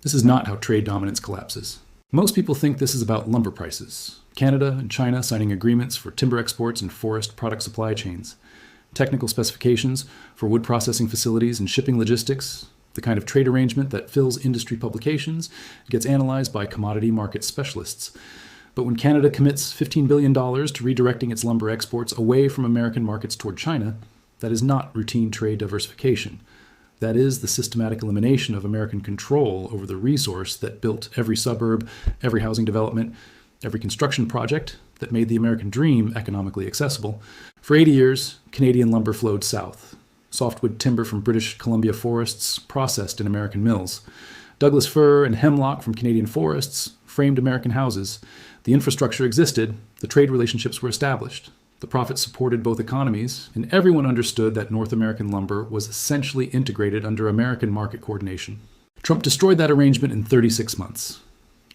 This is not how trade dominance collapses. Most people think this is about lumber prices. Canada and China signing agreements for timber exports and forest product supply chains. Technical specifications for wood processing facilities and shipping logistics. The kind of trade arrangement that fills industry publications and gets analyzed by commodity market specialists. But when Canada commits $15 billion to redirecting its lumber exports away from American markets toward China, that is not routine trade diversification. That is the systematic elimination of American control over the resource that built every suburb, every housing development, every construction project that made the American dream economically accessible. For 80 years, Canadian lumber flowed south. Softwood timber from British Columbia forests processed in American mills. Douglas fir and hemlock from Canadian forests framed American houses. The infrastructure existed, the trade relationships were established. The profits supported both economies, and everyone understood that North American lumber was essentially integrated under American market coordination. Trump destroyed that arrangement in 36 months.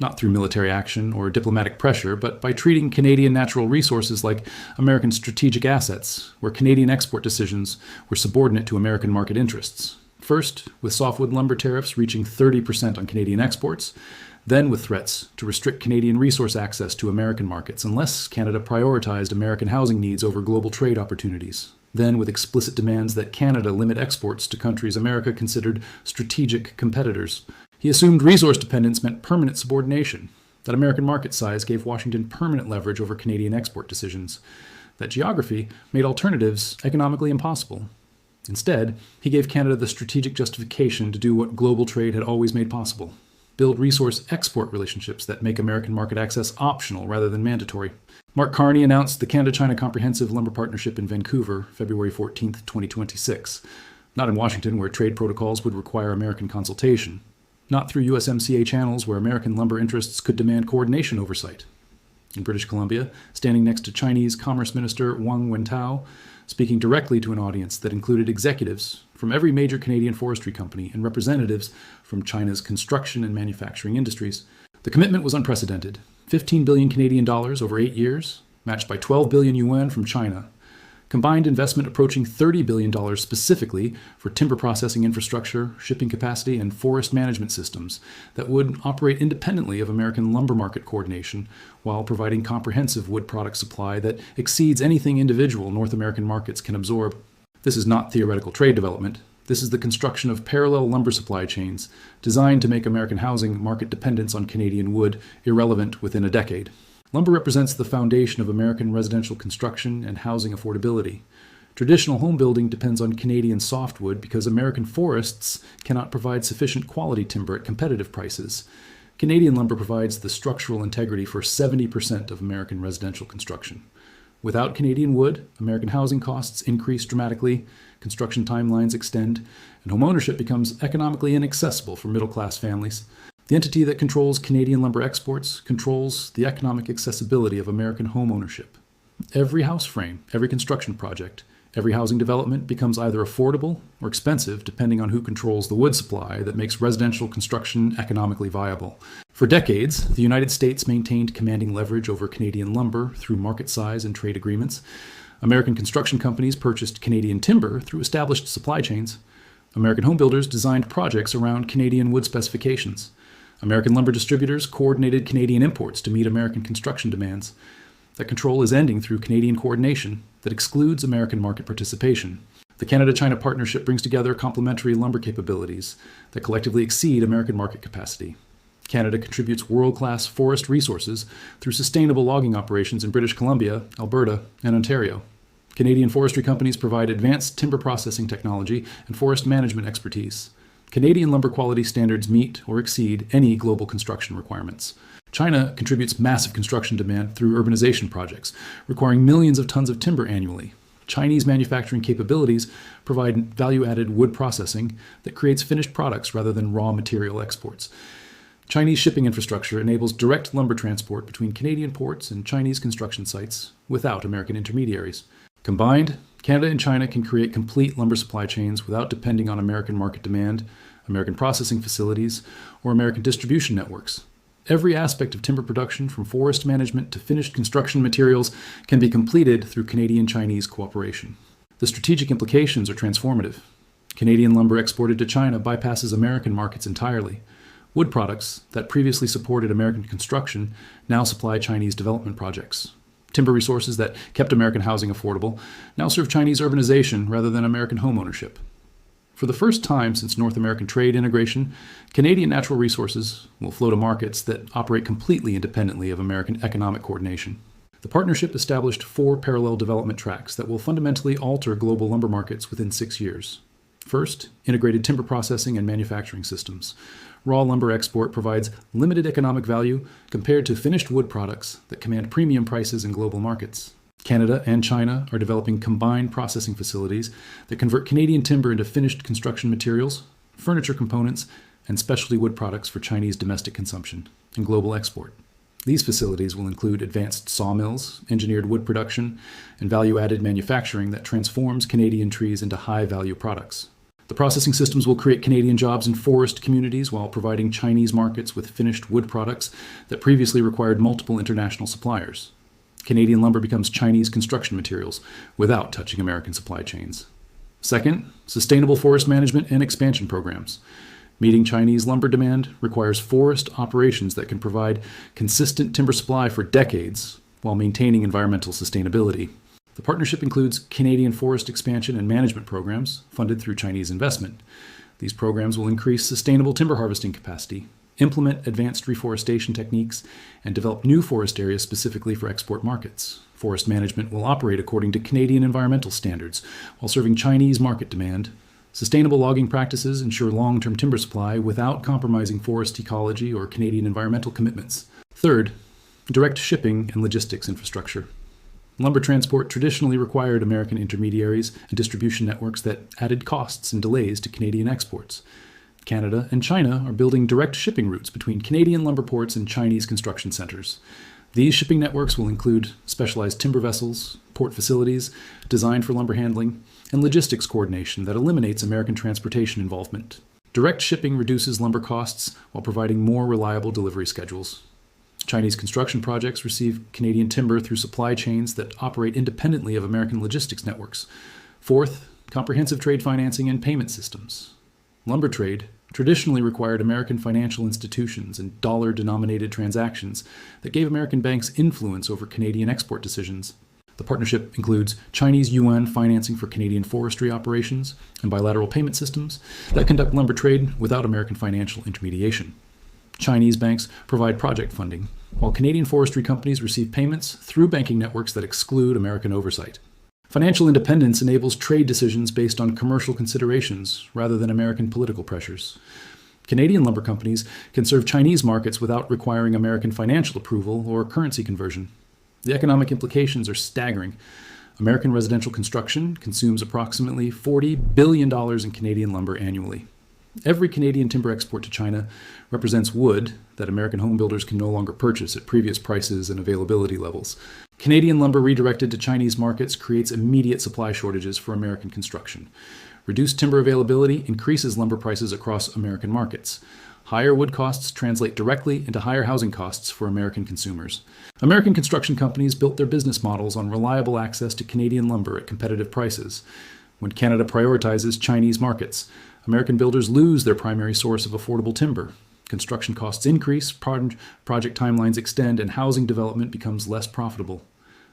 Not through military action or diplomatic pressure, but by treating Canadian natural resources like American strategic assets, where Canadian export decisions were subordinate to American market interests. First, with softwood lumber tariffs reaching 30% on Canadian exports, then with threats to restrict Canadian resource access to American markets unless Canada prioritized American housing needs over global trade opportunities. Then with explicit demands that Canada limit exports to countries America considered strategic competitors. He assumed resource dependence meant permanent subordination, that American market size gave Washington permanent leverage over Canadian export decisions, that geography made alternatives economically impossible. Instead, he gave Canada the strategic justification to do what global trade had always made possible: build resource export relationships that make American market access optional rather than mandatory. Mark Carney announced the Canada-China Comprehensive Lumber Partnership in Vancouver, February 14, 2026. Not in Washington, where trade protocols would require American consultation. Not through USMCA channels, where American lumber interests could demand coordination oversight. In British Columbia, standing next to Chinese Commerce Minister Wang Wentao, speaking directly to an audience that included executives from every major Canadian forestry company and representatives from China's construction and manufacturing industries. The commitment was unprecedented. 15 billion Canadian dollars over 8 years, matched by 12 billion yuan from China. Combined investment approaching $30 billion specifically for timber processing infrastructure, shipping capacity, and forest management systems that would operate independently of American lumber market coordination while providing comprehensive wood product supply that exceeds anything individual North American markets can absorb. This is not theoretical trade development. This is the construction of parallel lumber supply chains designed to make American housing market dependence on Canadian wood irrelevant within a decade. Lumber represents the foundation of American residential construction and housing affordability. Traditional home building depends on Canadian softwood because American forests cannot provide sufficient quality timber at competitive prices. Canadian lumber provides the structural integrity for 70% of American residential construction. Without Canadian wood, American housing costs increase dramatically, construction timelines extend, and homeownership becomes economically inaccessible for middle-class families. The entity that controls Canadian lumber exports controls the economic accessibility of American home ownership. Every house frame, every construction project, every housing development becomes either affordable or expensive depending on who controls the wood supply that makes residential construction economically viable. For decades, the United States maintained commanding leverage over Canadian lumber through market size and trade agreements. American construction companies purchased Canadian timber through established supply chains. American homebuilders designed projects around Canadian wood specifications. American lumber distributors coordinated Canadian imports to meet American construction demands. That control is ending through Canadian coordination that excludes American market participation. The Canada-China partnership brings together complementary lumber capabilities that collectively exceed American market capacity. Canada contributes world-class forest resources through sustainable logging operations in British Columbia, Alberta, and Ontario. Canadian forestry companies provide advanced timber processing technology and forest management expertise. Canadian lumber quality standards meet or exceed any global construction requirements. China contributes massive construction demand through urbanization projects, requiring millions of tons of timber annually. Chinese manufacturing capabilities provide value-added wood processing that creates finished products rather than raw material exports. Chinese shipping infrastructure enables direct lumber transport between Canadian ports and Chinese construction sites without American intermediaries. Combined, Canada and China can create complete lumber supply chains without depending on American market demand, American processing facilities, or American distribution networks. Every aspect of timber production, from forest management to finished construction materials, can be completed through Canadian-Chinese cooperation. The strategic implications are transformative. Canadian lumber exported to China bypasses American markets entirely. Wood products that previously supported American construction now supply Chinese development projects. Timber resources that kept American housing affordable now serve Chinese urbanization rather than American homeownership. For the first time since North American trade integration, Canadian natural resources will flow to markets that operate completely independently of American economic coordination. The partnership established 4 parallel development tracks that will fundamentally alter global lumber markets within 6 years. First, integrated timber processing and manufacturing systems. Raw lumber export provides limited economic value compared to finished wood products that command premium prices in global markets. Canada and China are developing combined processing facilities that convert Canadian timber into finished construction materials, furniture components, and specialty wood products for Chinese domestic consumption and global export. These facilities will include advanced sawmills, engineered wood production, and value-added manufacturing that transforms Canadian trees into high-value products. The processing systems will create Canadian jobs in forest communities while providing Chinese markets with finished wood products that previously required multiple international suppliers. Canadian lumber becomes Chinese construction materials without touching American supply chains. Second, sustainable forest management and expansion programs. Meeting Chinese lumber demand requires forest operations that can provide consistent timber supply for decades while maintaining environmental sustainability. The partnership includes Canadian forest expansion and management programs funded through Chinese investment. These programs will increase sustainable timber harvesting capacity, implement advanced reforestation techniques, and develop new forest areas specifically for export markets. Forest management will operate according to Canadian environmental standards while serving Chinese market demand. Sustainable logging practices ensure long-term timber supply without compromising forest ecology or Canadian environmental commitments. Third, direct shipping and logistics infrastructure. Lumber transport traditionally required American intermediaries and distribution networks that added costs and delays to Canadian exports. Canada and China are building direct shipping routes between Canadian lumber ports and Chinese construction centers. These shipping networks will include specialized timber vessels, port facilities designed for lumber handling, and logistics coordination that eliminates American transportation involvement. Direct shipping reduces lumber costs while providing more reliable delivery schedules. Chinese construction projects receive Canadian timber through supply chains that operate independently of American logistics networks. Fourth, comprehensive trade financing and payment systems. Lumber trade traditionally required American financial institutions and dollar-denominated transactions that gave American banks influence over Canadian export decisions. The partnership includes Chinese yuan financing for Canadian forestry operations and bilateral payment systems that conduct lumber trade without American financial intermediation. Chinese banks provide project funding, while Canadian forestry companies receive payments through banking networks that exclude American oversight. Financial independence enables trade decisions based on commercial considerations rather than American political pressures. Canadian lumber companies can serve Chinese markets without requiring American financial approval or currency conversion. The economic implications are staggering. American residential construction consumes approximately $40 billion in Canadian lumber annually. Every Canadian timber export to China represents wood that American homebuilders can no longer purchase at previous prices and availability levels. Canadian lumber redirected to Chinese markets creates immediate supply shortages for American construction. Reduced timber availability increases lumber prices across American markets. Higher wood costs translate directly into higher housing costs for American consumers. American construction companies built their business models on reliable access to Canadian lumber at competitive prices. When Canada prioritizes Chinese markets, American builders lose their primary source of affordable timber. Construction costs increase, project timelines extend, and housing development becomes less profitable.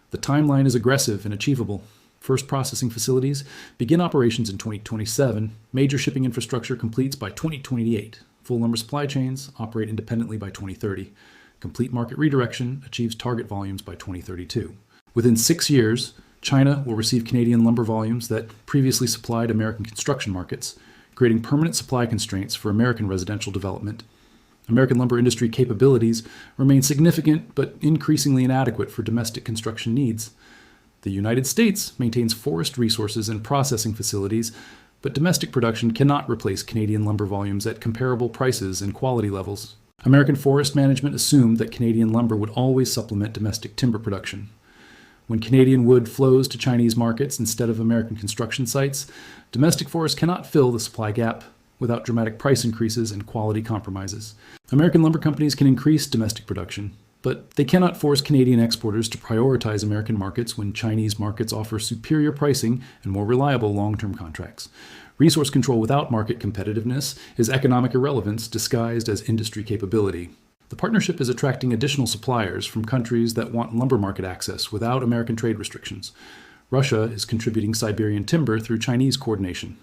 The timeline is aggressive and achievable. First processing facilities begin operations in 2027. Major shipping infrastructure completes by 2028. Full lumber supply chains operate independently by 2030. Complete market redirection achieves target volumes by 2032. Within 6 years, China will receive Canadian lumber volumes that previously supplied American construction markets, creating permanent supply constraints for American residential development. American lumber industry capabilities remain significant but increasingly inadequate for domestic construction needs. The United States maintains forest resources and processing facilities, but domestic production cannot replace Canadian lumber volumes at comparable prices and quality levels. American forest management assumed that Canadian lumber would always supplement domestic timber production. When Canadian wood flows to Chinese markets instead of American construction sites, domestic forests cannot fill the supply gap without dramatic price increases and quality compromises. American lumber companies can increase domestic production, but they cannot force Canadian exporters to prioritize American markets when Chinese markets offer superior pricing and more reliable long-term contracts. Resource control without market competitiveness is economic irrelevance disguised as industry capability. The partnership is attracting additional suppliers from countries that want lumber market access without American trade restrictions. Russia is contributing Siberian timber through Chinese coordination.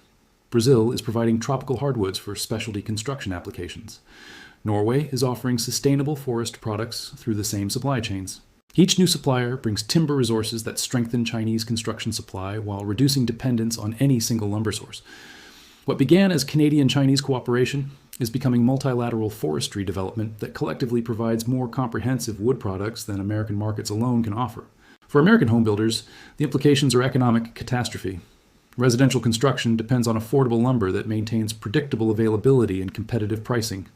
Brazil is providing tropical hardwoods for specialty construction applications. Norway is offering sustainable forest products through the same supply chains. Each new supplier brings timber resources that strengthen Chinese construction supply while reducing dependence on any single lumber source. What began as Canadian-Chinese cooperation is becoming multilateral forestry development that collectively provides more comprehensive wood products than American markets alone can offer. For American homebuilders, the implications are economic catastrophe. Residential construction depends on affordable lumber that maintains predictable availability and competitive pricing.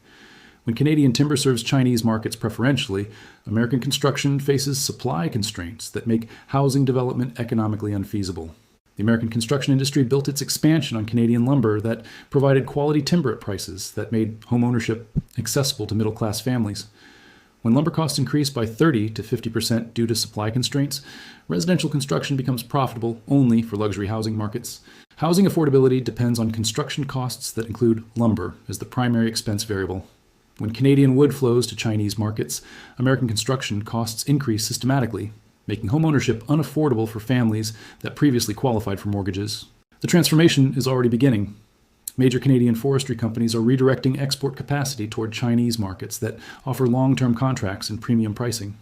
When Canadian timber serves Chinese markets preferentially, American construction faces supply constraints that make housing development economically unfeasible. The American construction industry built its expansion on Canadian lumber that provided quality timber at prices that made homeownership accessible to middle-class families. When lumber costs increase by 30 to 50% due to supply constraints, residential construction becomes profitable only for luxury housing markets. Housing affordability depends on construction costs that include lumber as the primary expense variable. When Canadian wood flows to Chinese markets, American construction costs increase systematically, making homeownership unaffordable for families that previously qualified for mortgages. The transformation is already beginning. Major Canadian forestry companies are redirecting export capacity toward Chinese markets that offer long-term contracts and premium pricing.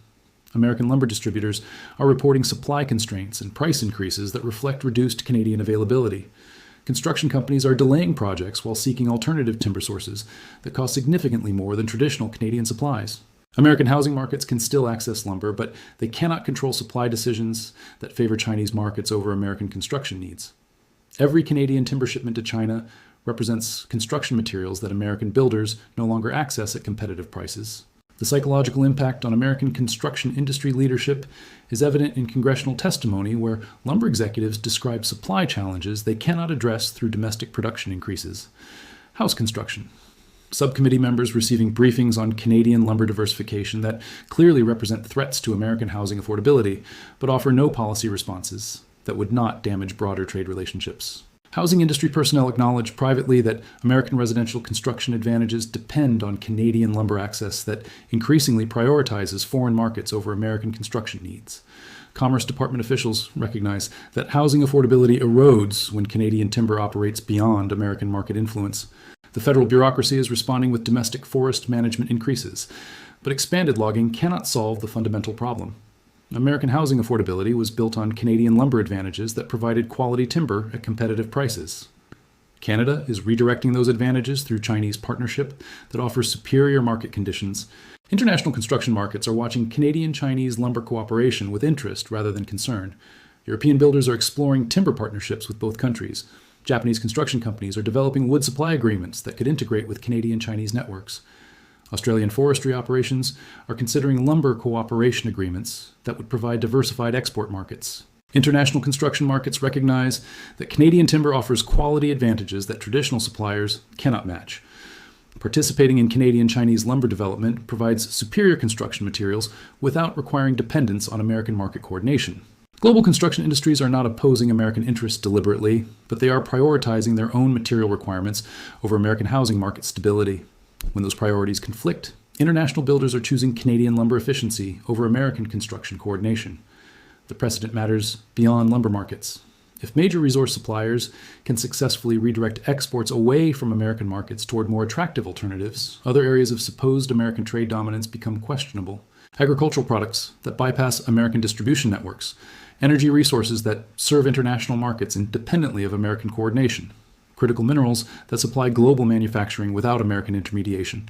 American lumber distributors are reporting supply constraints and price increases that reflect reduced Canadian availability. Construction companies are delaying projects while seeking alternative timber sources that cost significantly more than traditional Canadian supplies. American housing markets can still access lumber, but they cannot control supply decisions that favor Chinese markets over American construction needs. Every Canadian timber shipment to China represents construction materials that American builders no longer access at competitive prices. The psychological impact on American construction industry leadership is evident in congressional testimony where lumber executives describe supply challenges they cannot address through domestic production increases. House construction. Subcommittee members receiving briefings on Canadian lumber diversification that clearly represent threats to American housing affordability, but offer no policy responses that would not damage broader trade relationships. Housing industry personnel acknowledge privately that American residential construction advantages depend on Canadian lumber access that increasingly prioritizes foreign markets over American construction needs. Commerce Department officials recognize that housing affordability erodes when Canadian timber operates beyond American market influence. The federal bureaucracy is responding with domestic forest management increases, but expanded logging cannot solve the fundamental problem. American housing affordability was built on Canadian lumber advantages that provided quality timber at competitive prices. Canada is redirecting those advantages through Chinese partnership that offers superior market conditions. International construction markets are watching Canadian-Chinese lumber cooperation with interest rather than concern. European builders are exploring timber partnerships with both countries. Japanese construction companies are developing wood supply agreements that could integrate with Canadian-Chinese networks. Australian forestry operations are considering lumber cooperation agreements that would provide diversified export markets. International construction markets recognize that Canadian timber offers quality advantages that traditional suppliers cannot match. Participating in Canadian-Chinese lumber development provides superior construction materials without requiring dependence on American market coordination. Global construction industries are not opposing American interests deliberately, but they are prioritizing their own material requirements over American housing market stability. When those priorities conflict, international builders are choosing Canadian lumber efficiency over American construction coordination. The precedent matters beyond lumber markets. If major resource suppliers can successfully redirect exports away from American markets toward more attractive alternatives, other areas of supposed American trade dominance become questionable. Agricultural products that bypass American distribution networks, energy resources that serve international markets independently of American coordination, critical minerals that supply global manufacturing without American intermediation.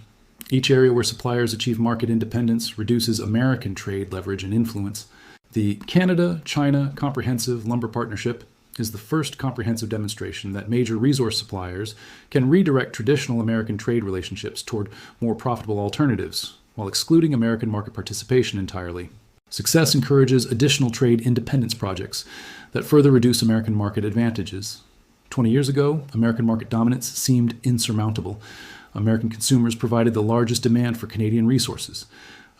Each area where suppliers achieve market independence reduces American trade leverage and influence. The Canada-China Comprehensive Lumber Partnership is the first comprehensive demonstration that major resource suppliers can redirect traditional American trade relationships toward more profitable alternatives, while excluding American market participation entirely. Success encourages additional trade independence projects that further reduce American market advantages. 20 years ago, American market dominance seemed insurmountable. American consumers provided the largest demand for Canadian resources.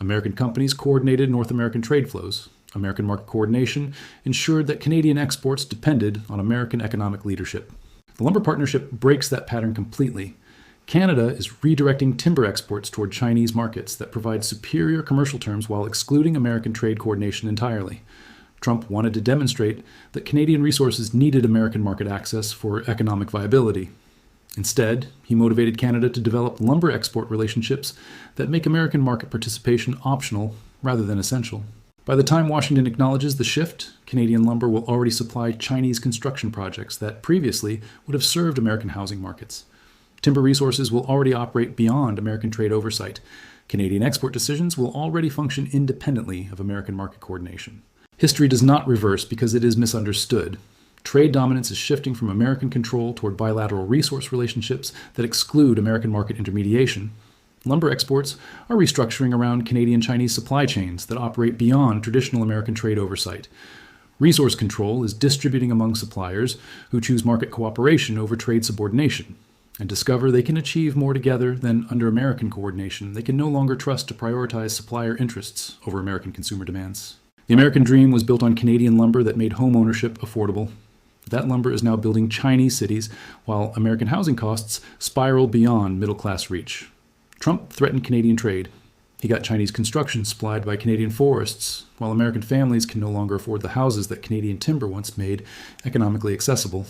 American companies coordinated North American trade flows. American market coordination ensured that Canadian exports depended on American economic leadership. The lumber partnership breaks that pattern completely. Canada is redirecting timber exports toward Chinese markets that provide superior commercial terms while excluding American trade coordination entirely. Trump wanted to demonstrate that Canadian resources needed American market access for economic viability. Instead, he motivated Canada to develop lumber export relationships that make American market participation optional rather than essential. By the time Washington acknowledges the shift, Canadian lumber will already supply Chinese construction projects that previously would have served American housing markets. Timber resources will already operate beyond American trade oversight. Canadian export decisions will already function independently of American market coordination. History does not reverse because it is misunderstood. Trade dominance is shifting from American control toward bilateral resource relationships that exclude American market intermediation. Lumber exports are restructuring around Canadian-Chinese supply chains that operate beyond traditional American trade oversight. Resource control is distributing among suppliers who choose market cooperation over trade subordination and discover they can achieve more together than under American coordination. They can no longer trust to prioritize supplier interests over American consumer demands. The American dream was built on Canadian lumber that made home ownership affordable. That lumber is now building Chinese cities, while American housing costs spiral beyond middle-class reach. Trump threatened Canadian trade. He got Chinese construction supplied by Canadian forests, while American families can no longer afford the houses that Canadian timber once made economically accessible.